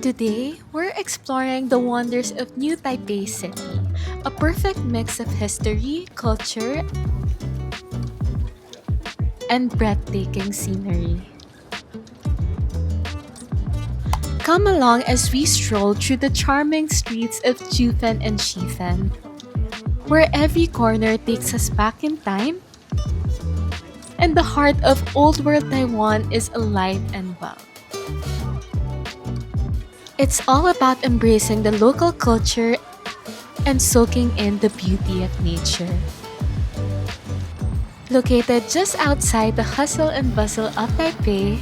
Today, we're exploring the wonders of New Taipei City, a perfect mix of history, culture, and breathtaking scenery. Come along as we stroll through the charming streets of Jiufen and Shifen, where every corner takes us back in time, and the heart of Old World Taiwan is alive and well. It's all about embracing the local culture and soaking in the beauty of nature. Located just outside the hustle and bustle of Taipei,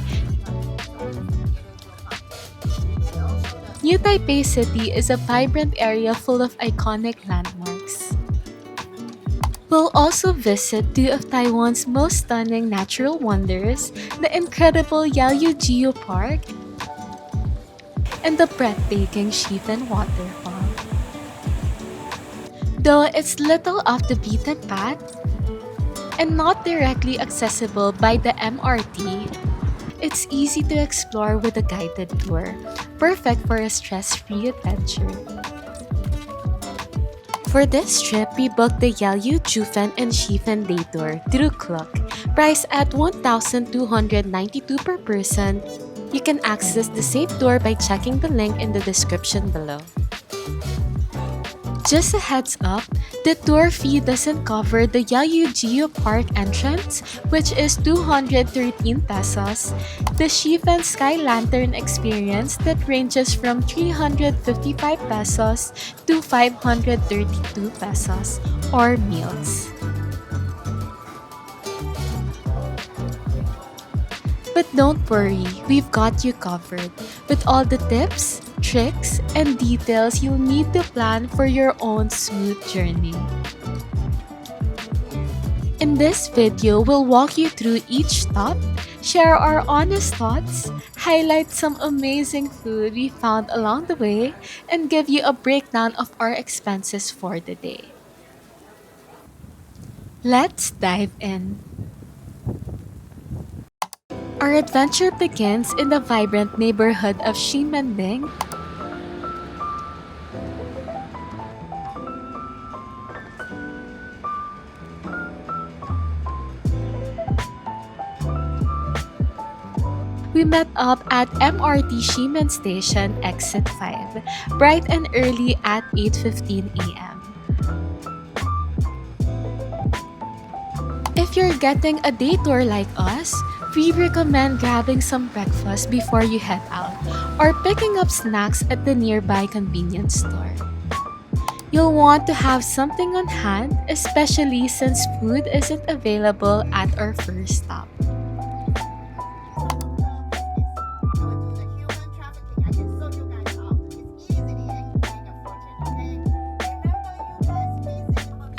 New Taipei City is a vibrant area full of iconic landmarks. We'll also visit two of Taiwan's most stunning natural wonders, the incredible Yehliu Geopark and the breathtaking Shifen Waterfall. Though it's little off the beaten path and not directly accessible by the MRT, it's easy to explore with a guided tour, perfect for a stress-free adventure. For this trip, we booked the Yehliu, Jiufen, and Shifen Day Tour through Klook, priced at 1,292 per person. You can access the same tour by checking the link in the description below. Just a heads up, the tour fee doesn't cover the Yehliu Geopark entrance, which is 213 pesos, the Shifen Sky Lantern experience that ranges from 355 pesos to 532 pesos, or meals. But don't worry, we've got you covered with all the tips, tricks, and details you'll need to plan for your own smooth journey. In this video, we'll walk you through each stop, share our honest thoughts, highlight some amazing food we found along the way, and give you a breakdown of our expenses for the day. Let's dive in. Our adventure begins in the vibrant neighborhood of Ximending. We met up at MRT Shimen Station, Exit 5, bright and early at 8:15 a.m. If you're getting a day tour like us, we recommend grabbing some breakfast before you head out or picking up snacks at the nearby convenience store. You'll want to have something on hand, especially since food isn't available at our first stop.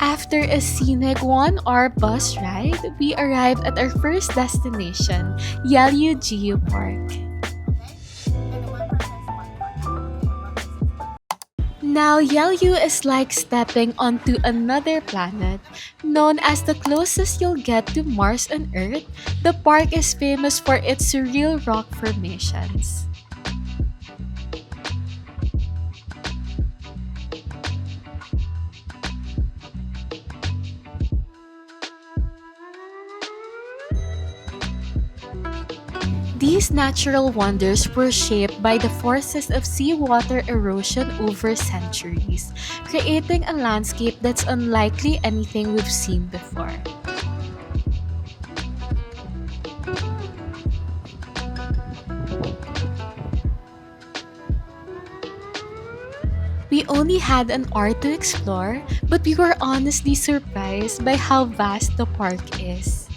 After a scenic 1-hour bus ride, we arrived at our first destination, Yehliu Geopark. Now, Yehliu is like stepping onto another planet. Known as the closest you'll get to Mars on Earth, the park is famous for its surreal rock formations. These natural wonders were shaped by the forces of seawater erosion over centuries, creating a landscape that's unlikely anything we've seen before. We only had an hour to explore, but we were honestly surprised by how vast the park is.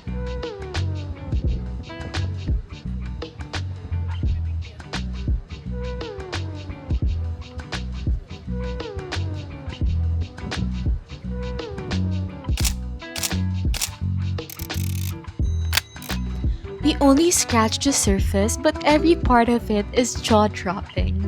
We only scratched the surface, but every part of it is jaw-dropping.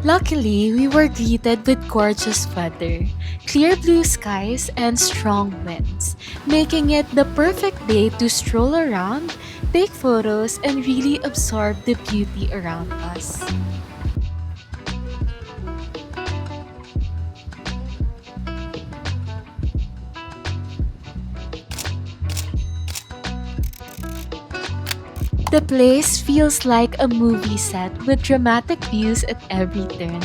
Luckily, we were greeted with gorgeous weather, clear blue skies, and strong winds, making it the perfect day to stroll around, take photos, and really absorb the beauty around us. The place feels like a movie set with dramatic views at every turn.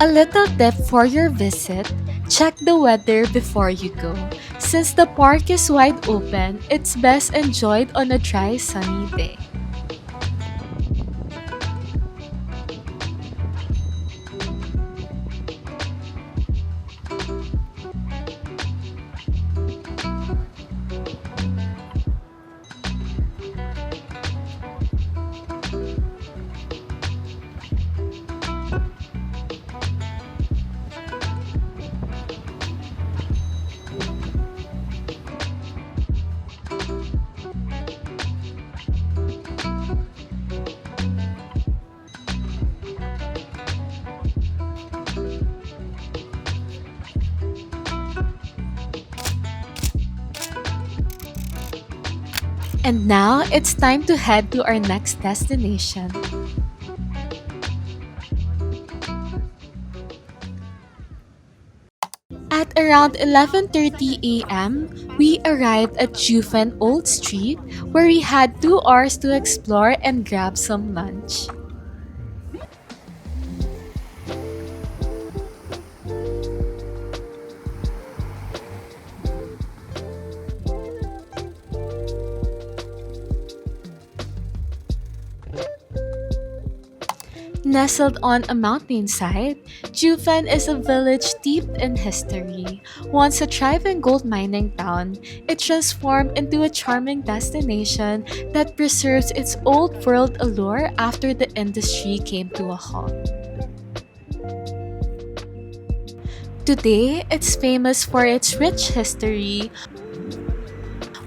A little tip for your visit: check the weather before you go. Since the park is wide open, it's best enjoyed on a dry, sunny day. And now it's time to head to our next destination. At around 11:30 a.m., we arrived at Jiufen Old Street, where we had 2 hours to explore and grab some lunch. Nestled on a mountainside, Jiufen is a village steeped in history. Once a thriving gold mining town, it transformed into a charming destination that preserves its old world allure after the industry came to a halt. Today, it's famous for its rich history,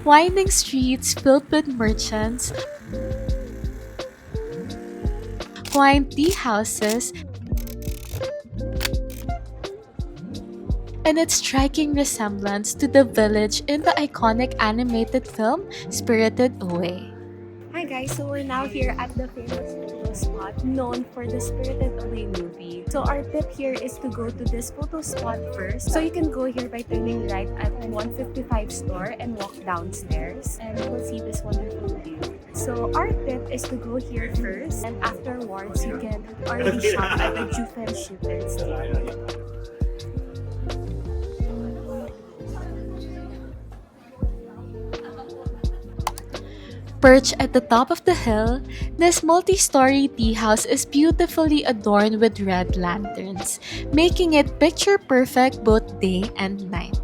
winding streets filled with merchants, quaint tea houses, and its striking resemblance to the village in the iconic animated film Spirited Away. Hi guys, so we're now here at the famous photo spot known for the Spirited Away movie. So our tip here is to go to this photo spot first. So you can go here by turning right at 155 store and walk downstairs and you will see this wonderful view. So our tip is to go here first and afterwards you can already shop at the Jiufen Street. Perched at the top of the hill, this multi-story tea house is beautifully adorned with red lanterns, making it picture perfect both day and night.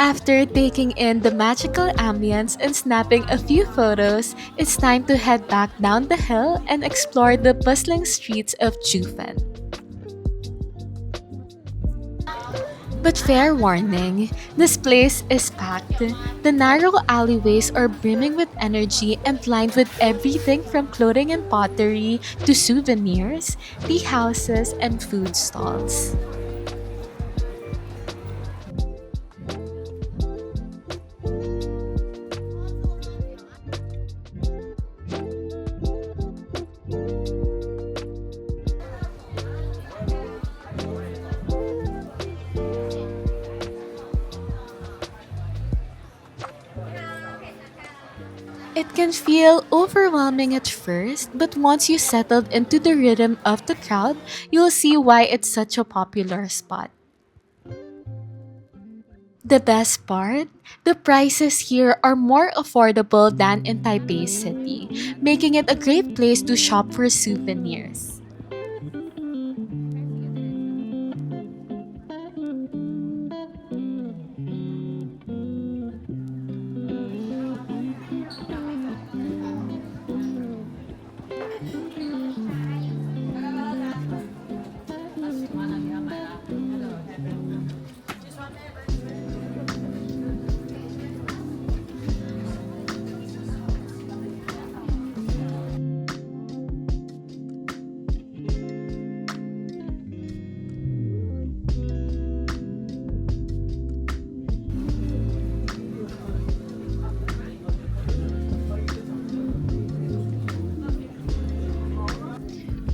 After taking in the magical ambience and snapping a few photos, it's time to head back down the hill and explore the bustling streets of Jiufen. But fair warning, this place is packed. The narrow alleyways are brimming with energy and lined with everything from clothing and pottery to souvenirs, tea houses, and food stalls. It can feel overwhelming at first, but once you settled into the rhythm of the crowd, you'll see why it's such a popular spot. The best part? The prices here are more affordable than in Taipei City, making it a great place to shop for souvenirs.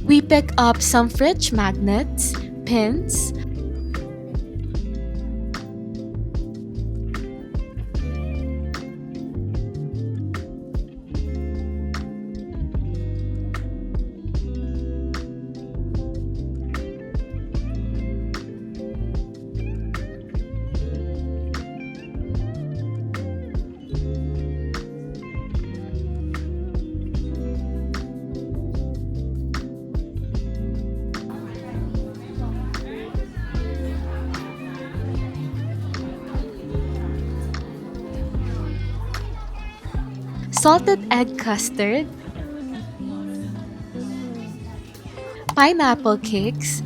We pick up some fridge magnets, pins, salted egg custard, pineapple cakes,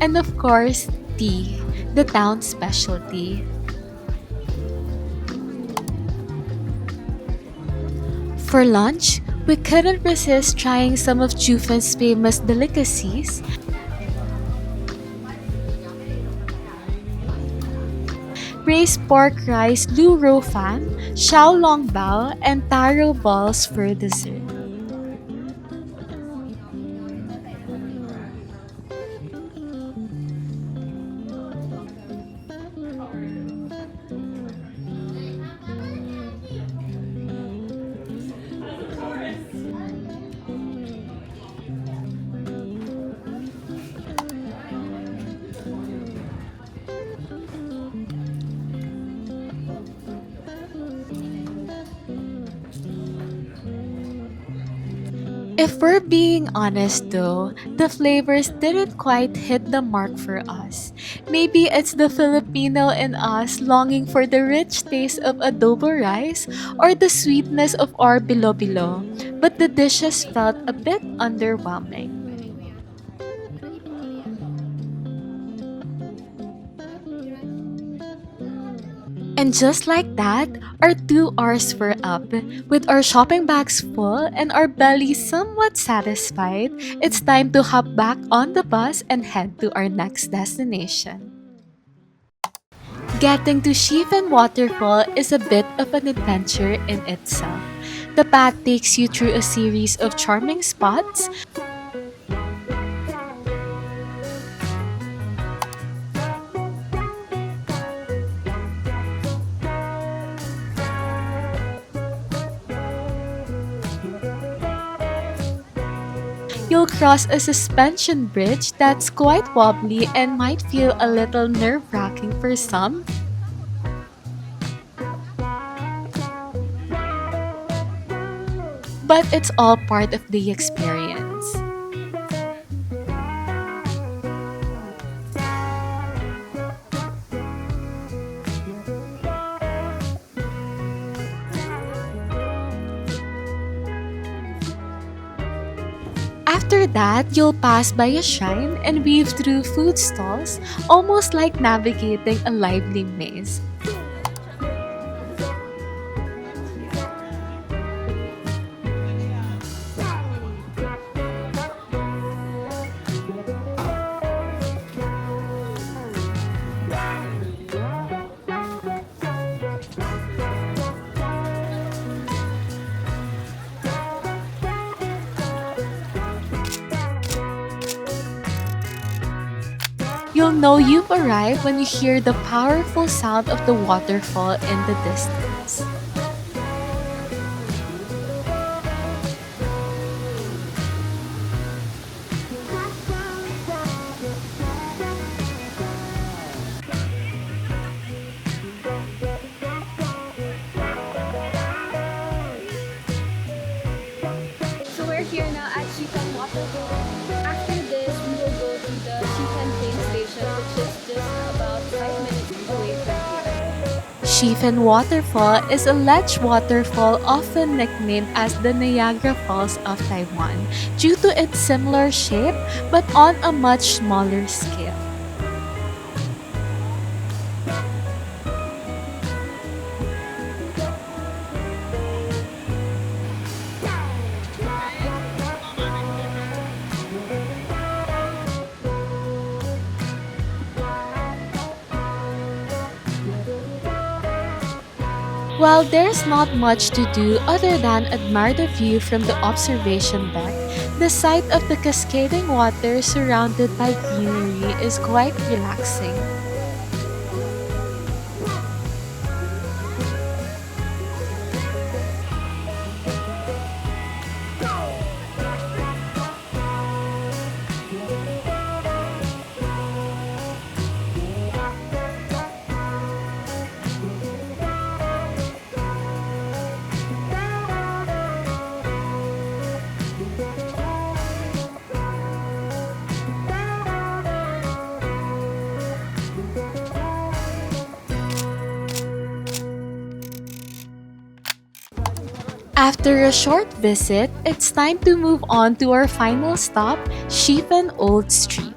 and of course, tea, the town's specialty. For lunch, we couldn't resist trying some of Jufen's famous delicacies: braised pork rice lu rou fan, xiao long bao, and taro balls for dessert. If we're being honest though, the flavors didn't quite hit the mark for us. Maybe it's the Filipino in us longing for the rich taste of adobo rice or the sweetness of our bilo-bilo, but the dishes felt a bit underwhelming. And just like that, our 2 hours were up. With our shopping bags full and our bellies somewhat satisfied, it's time to hop back on the bus and head to our next destination. Getting to Shifen Waterfall is a bit of an adventure in itself. The path takes you through a series of charming spots. You'll cross a suspension bridge that's quite wobbly and might feel a little nerve wracking for some, but it's all part of the experience. After that, you'll pass by a shrine and weave through food stalls, almost like navigating a lively maze. You'll know you've arrived when you hear the powerful sound of the waterfall in the distance. So we're here now at Shifen Waterfall. After this, we will go to the Shifen train station, which is just about 5 minutes away from here. Shifen Waterfall is a ledge waterfall often nicknamed as the Niagara Falls of Taiwan due to its similar shape but on a much smaller scale. While there's not much to do other than admire the view from the observation deck, the sight of the cascading water surrounded by greenery is quite relaxing. After a short visit, it's time to move on to our final stop, Shifen Old Street.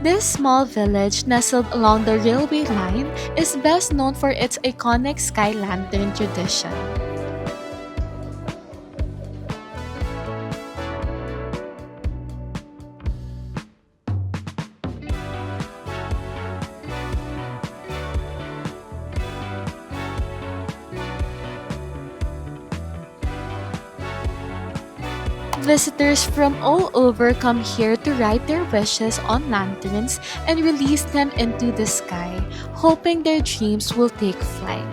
This small village, nestled along the railway line, is best known for its iconic sky lantern tradition. Visitors from all over come here to write their wishes on lanterns and release them into the sky, hoping their dreams will take flight.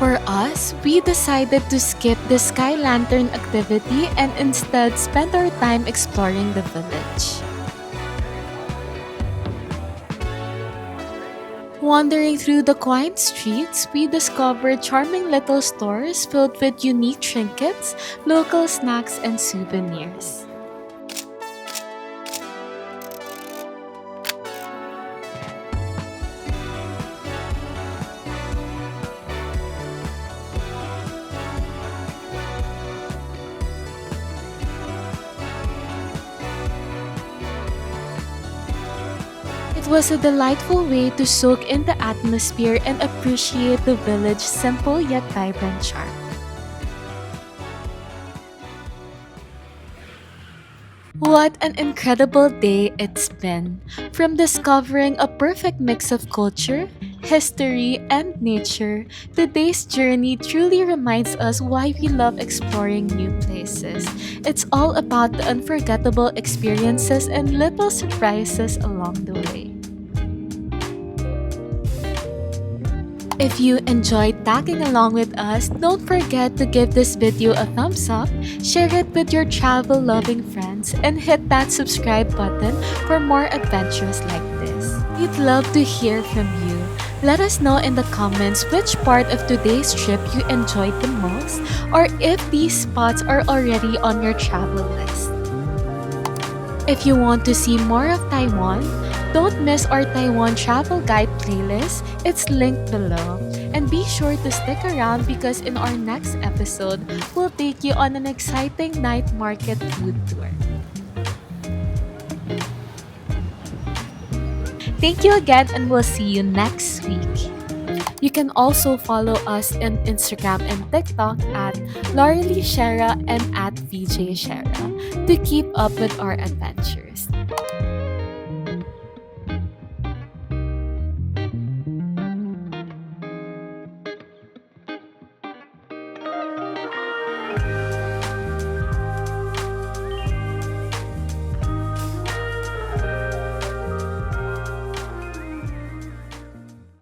For us, we decided to skip the sky lantern activity and instead spend our time exploring the village. Wandering through the quaint streets, we discovered charming little stores filled with unique trinkets, local snacks, and souvenirs. It was a delightful way to soak in the atmosphere and appreciate the village's simple yet vibrant charm. What an incredible day it's been! From discovering a perfect mix of culture, history, and nature, today's journey truly reminds us why we love exploring new places. It's all about the unforgettable experiences and little surprises along the way. If you enjoyed tagging along with us, don't forget to give this video a thumbs up, share it with your travel-loving friends, and hit that subscribe button for more adventures like this. We'd love to hear from you. Let us know in the comments which part of today's trip you enjoyed the most, or if these spots are already on your travel list. If you want to see more of Taiwan, don't miss our Taiwan travel guide playlist. It's linked below. And be sure to stick around because in our next episode, we'll take you on an exciting night market food tour. Thank you again and we'll see you next week. You can also follow us on Instagram and TikTok at Laurely Shera and at VJ Shera to keep up with our adventures.